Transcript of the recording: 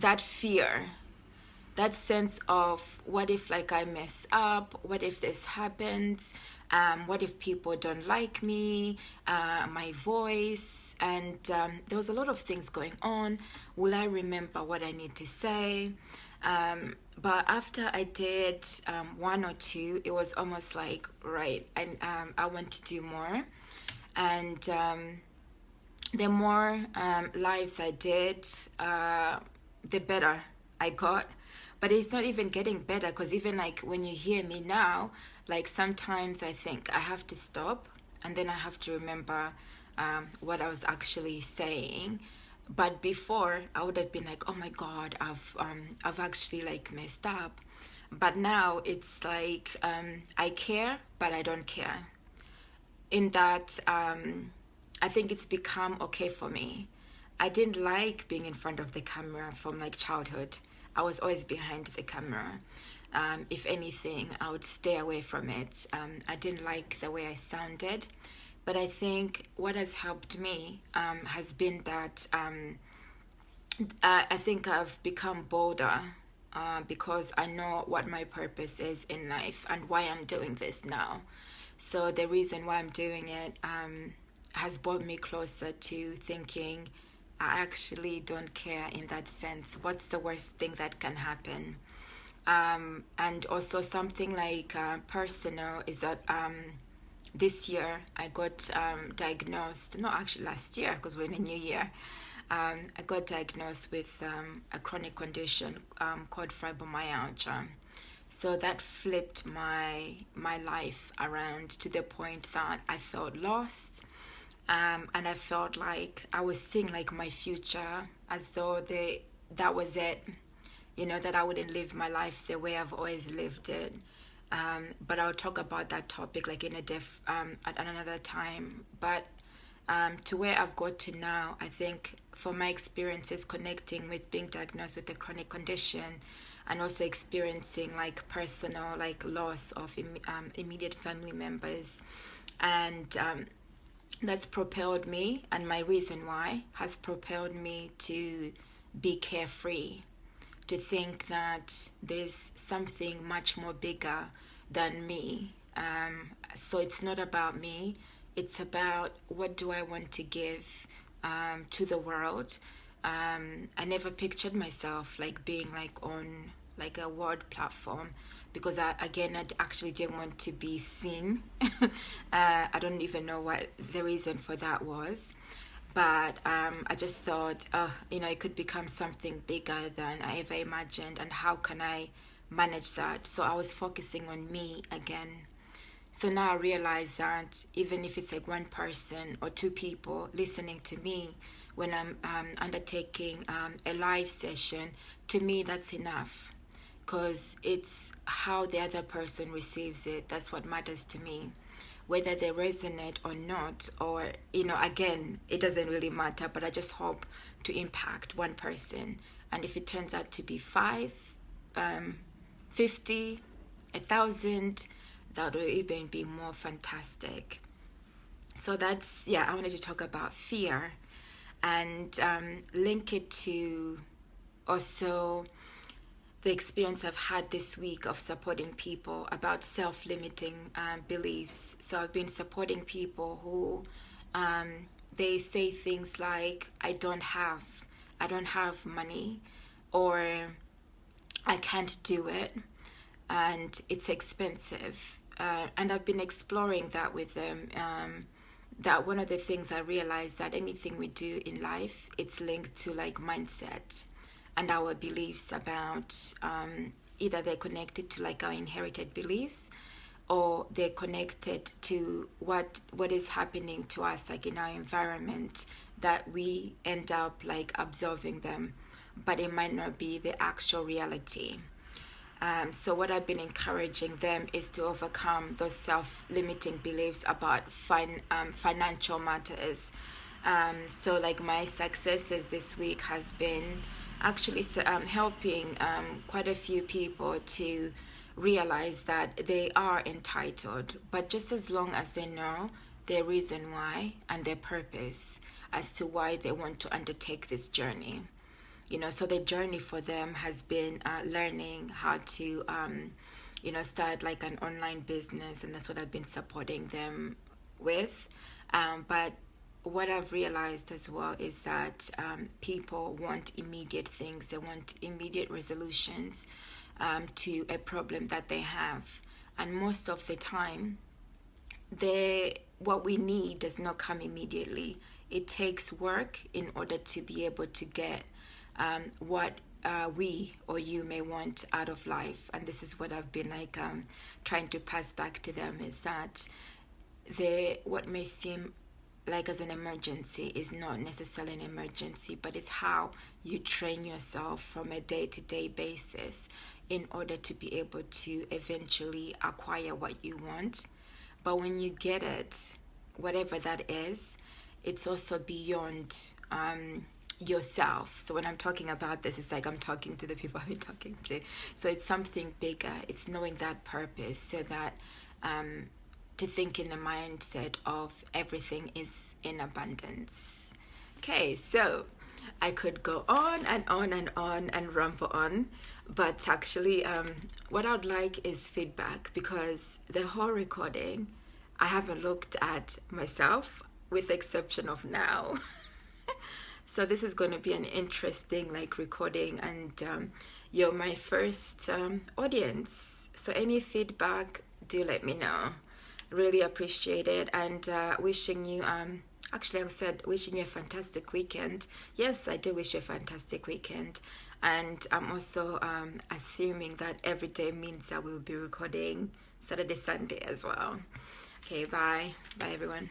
that fear, that sense of what if like I mess up, what if this happens, what if people don't like me, my voice, and there was a lot of things going on. Will I remember what I need to say? But after I did one or two, it was almost like, right, and I want to do more. And the more lives I did, the better I got. But it's not even getting better, because even like when you hear me now, like sometimes I think I have to stop and then I have to remember what I was actually saying. But before I would have been like, oh my God, I've actually like messed up. But now it's like I care, but I don't care. In that I think it's become okay for me. I didn't like being in front of the camera from like childhood. I was always behind the camera. If anything, I would stay away from it. I didn't like the way I sounded. But I think what has helped me has been that I think I've become bolder because I know what my purpose is in life and why I'm doing this now. So the reason why I'm doing it has brought me closer to thinking I actually don't care in that sense. What's the worst thing that can happen? And also something like personal is that this year I got diagnosed, not actually last year because we're in a new year. I got diagnosed with a chronic condition called fibromyalgia. So that flipped my life around to the point that I felt lost, and I felt like I was seeing like my future as though that was it, that I wouldn't live my life the way I've always lived it. But I'll talk about that topic like in at another time. But to where I've got to now, I think for my experiences connecting with being diagnosed with a chronic condition and also experiencing like personal like loss of immediate family members, and that's propelled me, and my reason why has propelled me to be carefree, to think that there's something much more bigger than me. So it's not about me, it's about what do I want to give to the world. I never pictured myself like being like on like a world platform, because I actually didn't want to be seen. I don't even know what the reason for that was, but I just thought, it could become something bigger than I ever imagined, and how can I manage that? So I was focusing on me again. So now I realize that even if it's like one person or two people listening to me when I'm undertaking a live session, to me that's enough, because it's how the other person receives it. That's what matters to me. Whether they resonate or not, or, again, it doesn't really matter, but I just hope to impact one person. And if it turns out to be 5, 50, 1,000, that will even be more fantastic. So that's, I wanted to talk about fear and link it to also the experience I've had this week of supporting people about self-limiting beliefs. So I've been supporting people who they say things like, I don't have money, or I can't do it, and it's expensive. And I've been exploring that with them. That one of the things I realized, that anything we do in life, it's linked to like mindset and our beliefs about either they're connected to like our inherited beliefs, or they're connected to what is happening to us like in our environment, that we end up like absorbing them, but it might not be the actual reality. So what I've been encouraging them is to overcome those self-limiting beliefs about financial matters. So like my successes this week has been actually helping quite a few people to realize that they are entitled, but just as long as they know their reason why and their purpose as to why they want to undertake this journey. so the journey for them has been learning how to start like an online business, and that's what I've been supporting them with. But what I've realized as well is that people want immediate things. They want immediate resolutions to a problem that they have, and most of the time what we need does not come immediately. It takes work in order to be able to get what we or you may want out of life. And this is what I've been like trying to pass back to them, is that what may seem like as an emergency is not necessarily an emergency, but it's how you train yourself from a day-to-day basis in order to be able to eventually acquire what you want. But when you get it, whatever that is, it's also beyond yourself. So when I'm talking about this, it's like I'm talking to the people I've been talking to. So it's something bigger. It's knowing that purpose, so that to think in the mindset of everything is in abundance. Okay, so I could go on and on and on and ramble on, but actually what I'd like is feedback, because the whole recording I haven't looked at myself, with the exception of now. So this is going to be an interesting like recording, and you're my first audience. So any feedback, do let me know. Really appreciate it, and wishing you actually I said wishing you a fantastic weekend. Yes, I do wish you a fantastic weekend, and I'm also assuming that every day means I will be recording Saturday, Sunday as well. Okay, bye everyone.